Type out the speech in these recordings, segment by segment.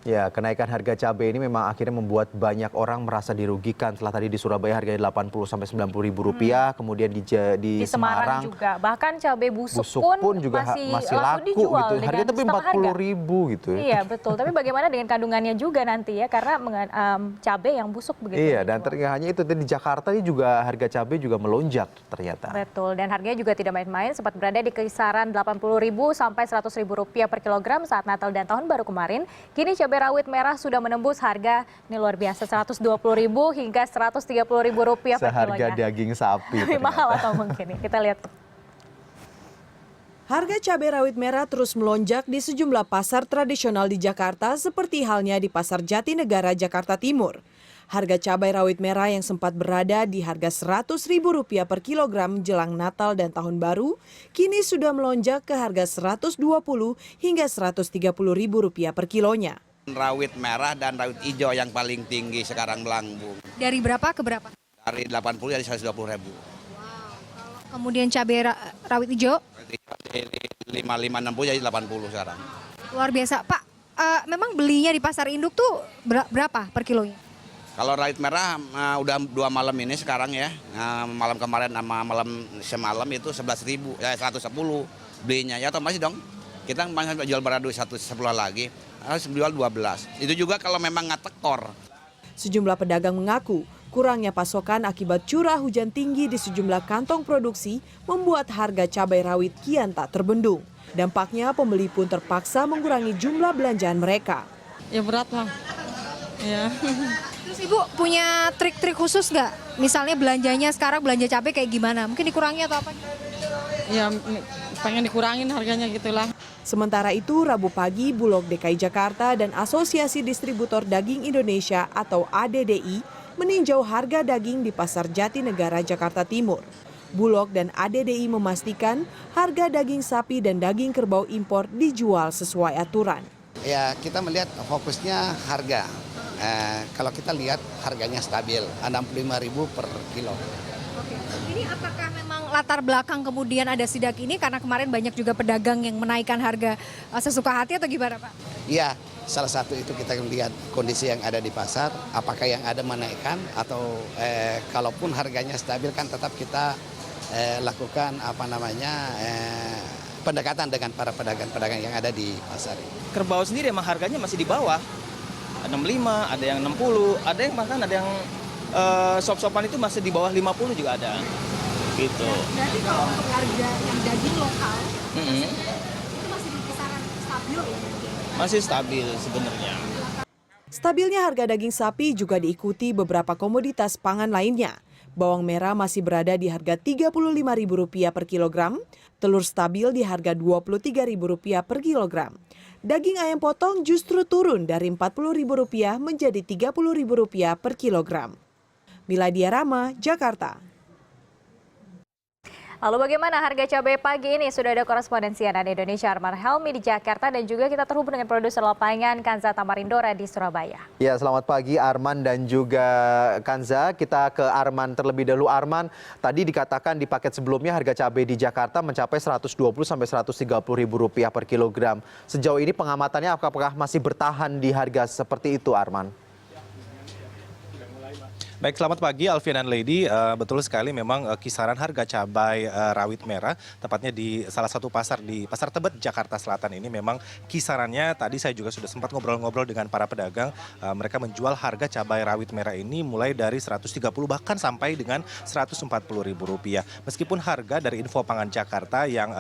Ya, kenaikan harga cabai ini memang akhirnya membuat banyak orang merasa dirugikan. Setelah tadi di Surabaya harganya 80 sampai 90 ribu rupiah, kemudian di Di Semarang Semarang juga, bahkan cabai busuk busuk pun pun juga masih masih laku laku gitu. dijual Harganya dengan tapi setengah harga. 40 ribu gitu ya. Iya betul, tapi bagaimana dengan kandungannya juga nanti ya, karena cabai yang busuk begitu Iya, yang dan dijual. ternyata hanya itu di Jakarta ini juga harga cabai juga melonjak ternyata. Betul, dan harganya juga tidak main-main, sempat berada di kisaran 80.000 sampai 100.000 rupiah per kilogram saat Natal dan Tahun Baru kemarin. Kini cabai rawit merah sudah menembus harga ini luar biasa 120.000 hingga 130.000 rupiah per Seharga kilonya. daging sapi Lebih mahal ternyata. atau mungkin kita lihat. Harga cabai rawit merah terus melonjak di sejumlah pasar tradisional di Jakarta seperti halnya di Pasar Jatinegara, Jakarta Timur. Harga cabai rawit merah yang sempat berada di harga Rp100.000 per kilogram jelang Natal dan Tahun Baru, kini sudah melonjak ke harga Rp120 hingga Rp130.000 per kilonya. Rawit merah dan rawit hijau yang paling tinggi sekarang melambung. Dari berapa ke berapa? Dari 80 jadi 120 ribu. Kemudian cabai rawit hijau? 55, 60 jadi 80 sekarang. Luar biasa. Pak, memang belinya di pasar induk tuh berapa per kilonya? Kalau rawit merah udah 2 malam ini sekarang ya. Malam kemarin sama malam semalam itu 11.000, ya 110 belinya. Ya otomatis dong. Kita masih jual beradu 110 lagi, harus jual 12. Itu juga kalau memang nggak tekor. Sejumlah pedagang mengaku kurangnya pasokan akibat curah hujan tinggi di sejumlah kantong produksi membuat harga cabai rawit kian tak terbendung. Dampaknya pembeli pun terpaksa mengurangi jumlah belanjaan mereka. Ya berat lah. Ya. Terus Ibu punya trik-trik khusus nggak? Misalnya belanjanya sekarang belanja cabai kayak gimana? Mungkin dikurangi atau apa? Ya pengen dikurangin harganya gitulah. Sementara itu, Rabu pagi, Bulog DKI Jakarta dan Asosiasi Distributor Daging Indonesia atau ADDI meninjau harga daging di Pasar Jatinegara, Jakarta Timur. Bulog dan ADDI memastikan harga daging sapi dan daging kerbau impor dijual sesuai aturan. Ya, kita melihat fokusnya harga. Kalau kita lihat harganya stabil, 65.000 per kilo. Oke. Ini apakah memang latar belakang kemudian ada sidak ini karena kemarin banyak juga pedagang yang menaikkan harga sesuka hati atau gimana Pak? Iya, salah satu itu kita melihat kondisi yang ada di pasar, apakah yang ada menaikkan atau kalaupun harganya stabil kan tetap kita lakukan pendekatan dengan para pedagang-pedagang yang ada di pasar. Kerbau sendiri emang harganya masih di bawah, 65, ada yang 60, ada yang bahkan ada yang sop-sopan itu masih di bawah 50 juga ada. Gitu. Berarti kalau untuk harga yang daging lokal, itu masih di kisaran stabil ya? Masih stabil sebenarnya. Stabilnya harga daging sapi juga diikuti beberapa komoditas pangan lainnya. Bawang merah masih berada di harga Rp35.000 per kilogram, telur stabil di harga Rp23.000 per kilogram. Daging ayam potong justru turun dari Rp40.000 menjadi Rp30.000 per kilogram. Miladia Rahma, Jakarta. Lalu bagaimana harga cabai pagi ini? Sudah ada korespondensi CNN Indonesia Arman Helmi di Jakarta dan juga kita terhubung dengan produser lapangan Kanza Tamarindora di Surabaya. Ya, selamat pagi Arman dan juga Kanza. Kita ke Arman terlebih dahulu. Arman, tadi dikatakan di paket sebelumnya harga cabai di Jakarta mencapai Rp120 sampai Rp130.000 per kilogram. Sejauh ini pengamatannya apakah masih bertahan di harga seperti itu, Arman? Baik, selamat pagi Alfian dan Lady. Betul sekali memang kisaran harga cabai rawit merah, tepatnya di salah satu pasar di Pasar Tebet, Jakarta Selatan ini memang kisarannya tadi saya juga sudah sempat ngobrol-ngobrol dengan para pedagang. Mereka menjual harga cabai rawit merah ini mulai dari 130 bahkan sampai dengan Rp140.000. Meskipun harga dari Info Pangan Jakarta yang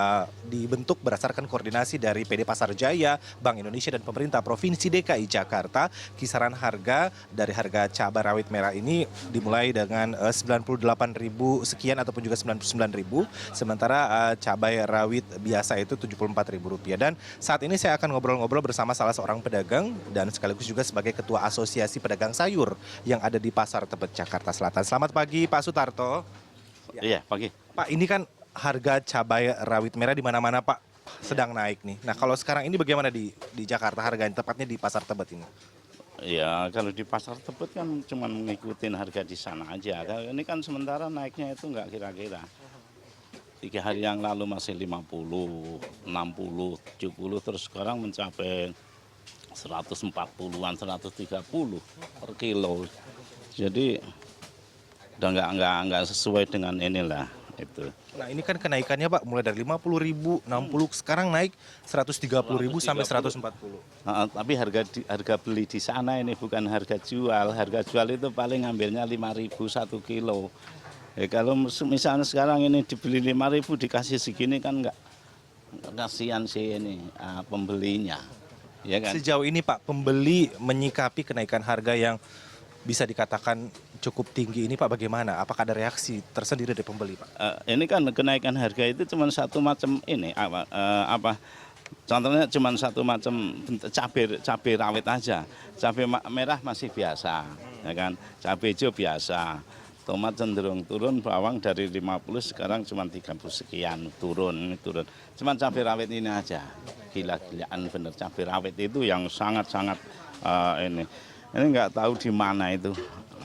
dibentuk berdasarkan koordinasi dari PD Pasar Jaya, Bank Indonesia dan pemerintah Provinsi DKI Jakarta, kisaran harga dari harga cabai rawit merah ini dimulai dengan 98.000 sekian ataupun juga 99.000, sementara cabai rawit biasa itu Rp74.000. Dan saat ini saya akan ngobrol-ngobrol bersama salah seorang pedagang dan sekaligus juga sebagai Ketua Asosiasi Pedagang Sayur yang ada di Pasar Tebet, Jakarta Selatan. Selamat pagi Pak Sutarto. Iya, pagi. Pak, ini kan harga cabai rawit merah di mana-mana Pak sedang naik nih. Nah, kalau sekarang ini bagaimana di Jakarta harganya, tepatnya di Pasar Tebet ini? Ya, kalau di Pasar Tebet kan cuma mengikutin harga di sana aja. Kalau ini kan sementara naiknya itu nggak kira-kira. 3 hari yang lalu masih 50, 60, 70, terus sekarang mencapai 140-an, 130 per kilo. Jadi udah nggak sesuai dengan inilah itu. Nah ini kan kenaikannya Pak mulai dari 50.000, 60, sekarang naik 130.000 sampai 140. Tapi harga beli di sana ini bukan harga jual. Harga jual itu paling ngambilnya 5.000 1 kilo. Ya, kalau misalnya sekarang ini dibeli 5.000 dikasih segini kan nggak kasihan sih ini pembelinya. Ya kan? Sejauh ini Pak pembeli menyikapi kenaikan harga yang bisa dikatakan cukup tinggi ini Pak bagaimana? Apakah ada reaksi tersendiri dari pembeli Pak? Ini kan kenaikan harga itu cuma satu macam ini contohnya cuma satu macam cabai rawit aja. Cabai merah masih biasa, ya kan? Cabai hijau biasa. Tomat cenderung turun, bawang dari 50 sekarang cuma 30 sekian turun. Cuma cabai rawit ini aja. Gila-gilaan bener cabai rawit itu yang sangat-sangat ini nggak tahu di mana itu.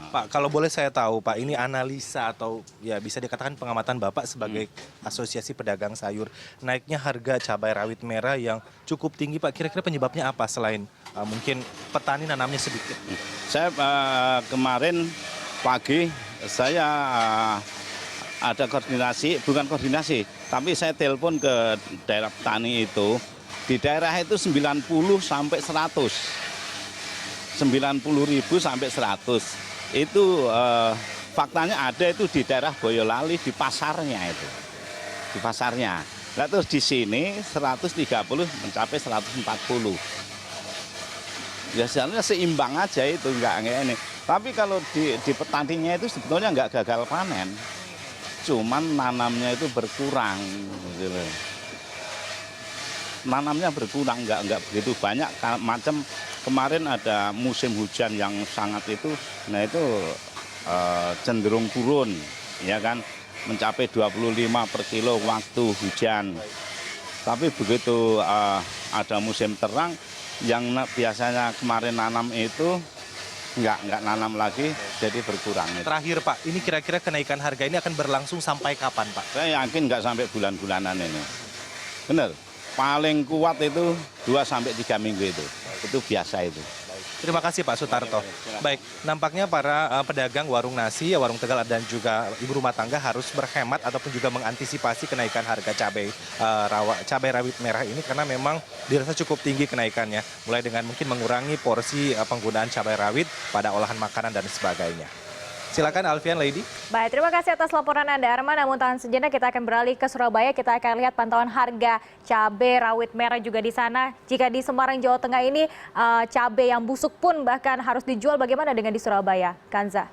Pak, kalau boleh saya tahu Pak, ini analisa atau ya bisa dikatakan pengamatan Bapak sebagai Asosiasi Pedagang Sayur, naiknya harga cabai rawit merah yang cukup tinggi Pak, kira-kira penyebabnya apa selain mungkin petani nanamnya sedikit? Saya kemarin pagi saya ada bukan koordinasi, tapi saya telepon ke daerah petani itu, di daerah itu 90 sampai 100. 90.000 sampai 100. Itu faktanya ada itu di daerah Boyolali di pasarnya itu. Di pasarnya. Nah, terus di sini 130 mencapai 140. Biasanya seimbang aja itu enggak ini. Tapi kalau di petaninya itu sebetulnya enggak gagal panen. Cuman nanamnya itu berkurang gitu. Nanamnya berkurang enggak begitu banyak macam. Kemarin ada musim hujan yang sangat itu, nah itu cenderung turun, ya kan, mencapai 25 per kilo waktu hujan. Tapi begitu ada musim terang, yang biasanya kemarin nanam itu nggak nanam lagi, jadi berkurang. Terakhir Pak, ini kira-kira kenaikan harga ini akan berlangsung sampai kapan Pak? Saya yakin nggak sampai bulan-bulanan ini. Benar, paling kuat itu 2-3 minggu itu biasa itu. Terima kasih Pak Sutarto. Baik, nampaknya para pedagang warung nasi, warung Tegal dan juga ibu rumah tangga harus berhemat ataupun juga mengantisipasi kenaikan harga cabai rawit merah ini karena memang dirasa cukup tinggi kenaikannya. Mulai dengan mungkin mengurangi porsi penggunaan cabai rawit pada olahan makanan dan sebagainya. Silakan Alfian Lady. Baik, terima kasih atas laporan Anda Arman. Namun tahan sejenak kita akan beralih ke Surabaya. Kita akan lihat pantauan harga cabai rawit merah juga di sana. Jika di Semarang, Jawa Tengah ini cabai yang busuk pun bahkan harus dijual, bagaimana dengan di Surabaya? Kanza.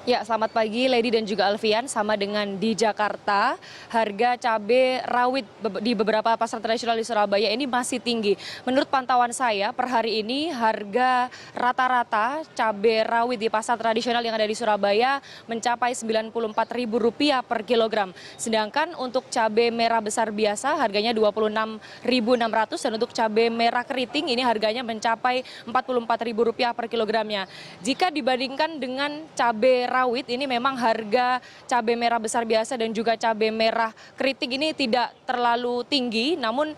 Ya, selamat pagi Lady dan juga Alfian. Sama dengan di Jakarta, harga cabai rawit di beberapa pasar tradisional di Surabaya ini masih tinggi. Menurut pantauan saya, per hari ini harga rata-rata cabai rawit di pasar tradisional yang ada di Surabaya mencapai Rp94.000 per kilogram. Sedangkan untuk cabai merah besar biasa harganya Rp26.600 dan untuk cabai merah keriting ini harganya mencapai Rp44.000 per kilogramnya. Jika dibandingkan dengan cabai rawit ini memang harga cabai merah besar biasa dan juga cabai merah keriting ini tidak terlalu tinggi, namun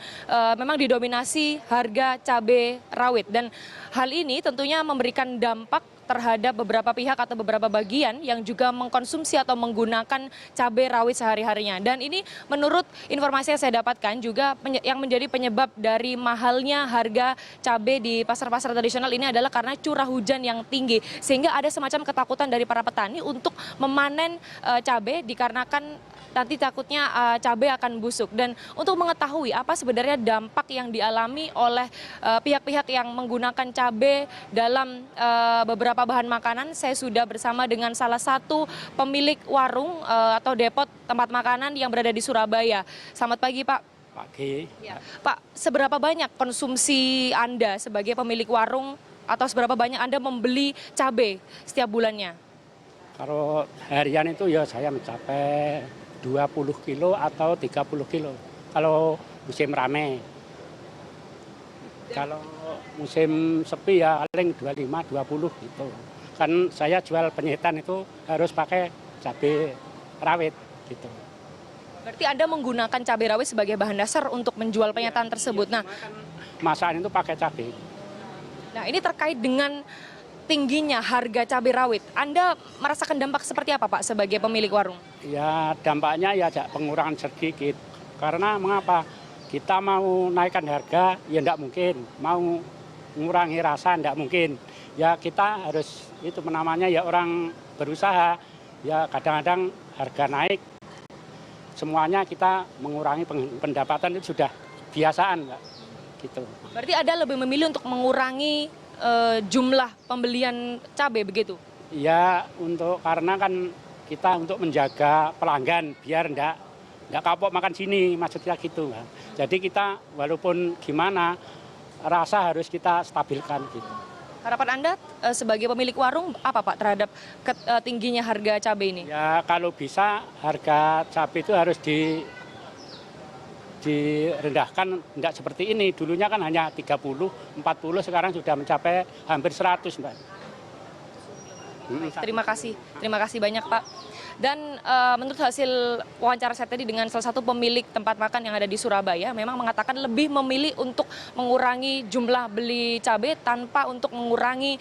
memang didominasi harga cabai rawit dan hal ini tentunya memberikan dampak terhadap beberapa pihak atau beberapa bagian yang juga mengkonsumsi atau menggunakan cabai rawit sehari-harinya. Dan ini menurut informasi yang saya dapatkan juga yang menjadi penyebab dari mahalnya harga cabai di pasar-pasar tradisional ini adalah karena curah hujan yang tinggi. Sehingga ada semacam ketakutan dari para petani untuk memanen cabai dikarenakan nanti takutnya cabai akan busuk. Dan untuk mengetahui apa sebenarnya dampak yang dialami oleh pihak-pihak yang menggunakan cabai dalam beberapa bahan makanan, saya sudah bersama dengan salah satu pemilik warung atau depot tempat makanan yang berada di Surabaya. Selamat pagi Pak. Pagi. Ya. Pak, seberapa banyak konsumsi Anda sebagai pemilik warung atau seberapa banyak Anda membeli cabai setiap bulannya? Kalau harian itu ya saya mencapai 20 kilo atau 30 kilo kalau musim rame. Kalau musim sepi ya paling 25, 20 gitu. Kan saya jual penyetan itu harus pakai cabai rawit gitu. Berarti Anda menggunakan cabai rawit sebagai bahan dasar untuk menjual pernyataan tersebut. Nah, Masakan itu pakai cabai. nah ini terkait dengan tingginya harga cabai rawit. Anda merasakan dampak seperti apa Pak sebagai pemilik warung? Ya dampaknya ya pengurangan sedikit. Karena mengapa? Kita mau naikkan harga ya enggak mungkin. Mau mengurangi rasa enggak mungkin. Ya kita harus itu namanya ya orang berusaha. Ya kadang-kadang harga naik. Semuanya kita mengurangi pendapatan itu sudah biasaan, Mbak. Gitu. Berarti Anda lebih memilih untuk mengurangi jumlah pembelian cabai begitu? Ya karena kan kita untuk menjaga pelanggan biar enggak kapok makan sini, maksudnya gitu, Mbak. Jadi kita walaupun gimana rasa harus kita stabilkan gitu. Harapan Anda sebagai pemilik warung apa Pak terhadap tingginya harga cabai ini? Ya kalau bisa harga cabai itu harus direndahkan, tidak seperti ini. Dulunya kan hanya 30, 40, sekarang sudah mencapai hampir 100, Mbak. Terima kasih banyak Pak. Dan menurut hasil wawancara saya tadi dengan salah satu pemilik tempat makan yang ada di Surabaya, memang mengatakan lebih memilih untuk mengurangi jumlah beli cabai tanpa untuk mengurangi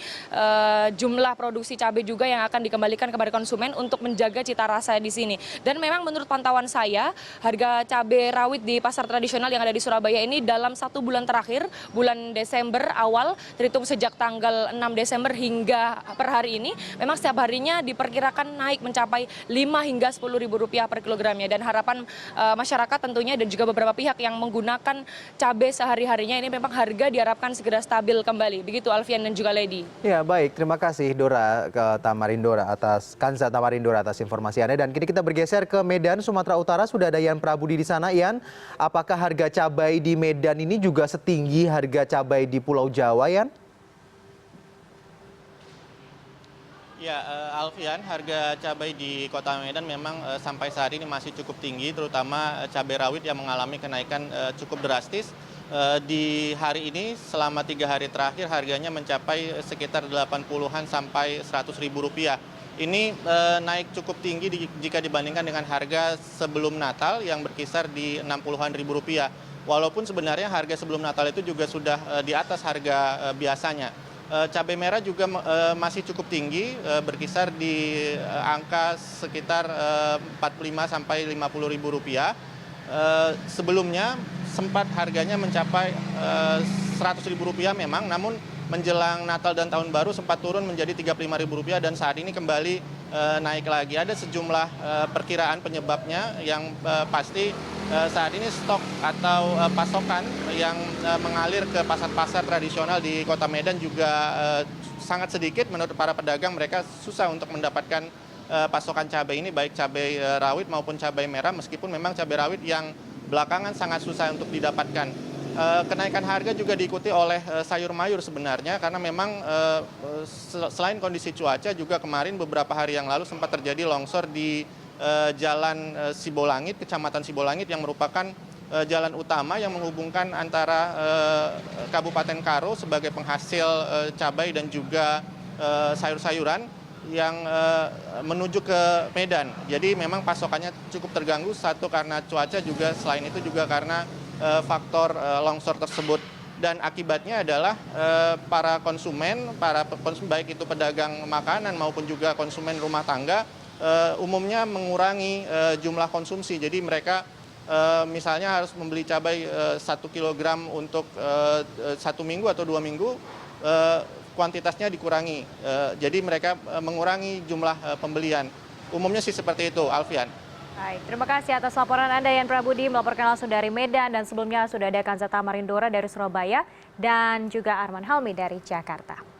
jumlah produksi cabai juga yang akan dikembalikan kepada konsumen untuk menjaga cita rasa di sini. Dan memang menurut pantauan saya, harga cabai rawit di pasar tradisional yang ada di Surabaya ini dalam 1 bulan terakhir, bulan Desember awal, terhitung sejak tanggal 6 Desember hingga per hari ini, memang setiap harinya diperkirakan naik mencapai 5 hingga 10 ribu rupiah per kilogramnya. Dan harapan masyarakat tentunya dan juga beberapa pihak yang menggunakan cabai sehari-harinya ini memang harga diharapkan segera stabil kembali. Begitu Alfian dan juga Lady. Ya baik, terima kasih Dora Kanza Tamarindora atas informasi Anda. Dan kini kita bergeser ke Medan, Sumatera Utara. Sudah ada Ian Prabudi di sana. Ian, apakah harga cabai di Medan ini juga setinggi harga cabai di Pulau Jawa, Ian? Ya, Alfian, harga cabai di Kota Medan memang sampai saat ini masih cukup tinggi, terutama cabai rawit yang mengalami kenaikan cukup drastis. Di hari ini, selama 3 hari terakhir, harganya mencapai sekitar 80-an sampai 100 ribu rupiah. Ini naik cukup tinggi jika dibandingkan dengan harga sebelum Natal yang berkisar di 60-an ribu rupiah. Walaupun sebenarnya harga sebelum Natal itu juga sudah di atas harga biasanya. Cabai merah juga masih cukup tinggi, berkisar di angka sekitar 45 sampai 50 ribu rupiah. Sebelumnya sempat harganya mencapai 100 ribu rupiah memang, namun menjelang Natal dan Tahun Baru sempat turun menjadi 35 ribu rupiah dan saat ini kembali naik lagi. Ada sejumlah perkiraan penyebabnya yang pasti saat ini stok atau pasokan yang mengalir ke pasar-pasar tradisional di Kota Medan juga sangat sedikit. Menurut para pedagang, mereka susah untuk mendapatkan pasokan cabai ini, baik cabai rawit maupun cabai merah, meskipun memang cabai rawit yang belakangan sangat susah untuk didapatkan. Kenaikan harga juga diikuti oleh sayur mayur sebenarnya, karena memang selain kondisi cuaca juga kemarin beberapa hari yang lalu sempat terjadi longsor di Jalan Sibolangit, Kecamatan Sibolangit, yang merupakan jalan utama yang menghubungkan antara Kabupaten Karo sebagai penghasil cabai dan juga sayur-sayuran yang menuju ke Medan. Jadi memang pasokannya cukup terganggu, satu karena cuaca, juga selain itu juga karena faktor longsor tersebut. Dan akibatnya adalah para konsumen baik itu pedagang makanan maupun juga konsumen rumah tangga umumnya mengurangi jumlah konsumsi. Jadi mereka misalnya harus membeli cabai 1 kilogram untuk 1 minggu atau 2 minggu, kuantitasnya dikurangi. Jadi mereka mengurangi jumlah pembelian. Umumnya sih seperti itu, Alfian. Baik, terima kasih atas laporan Anda, Ian Prabudi, melaporkan langsung dari Medan. Dan sebelumnya sudah ada Kanza Tamarindora dari Surabaya dan juga Arman Helmi dari Jakarta.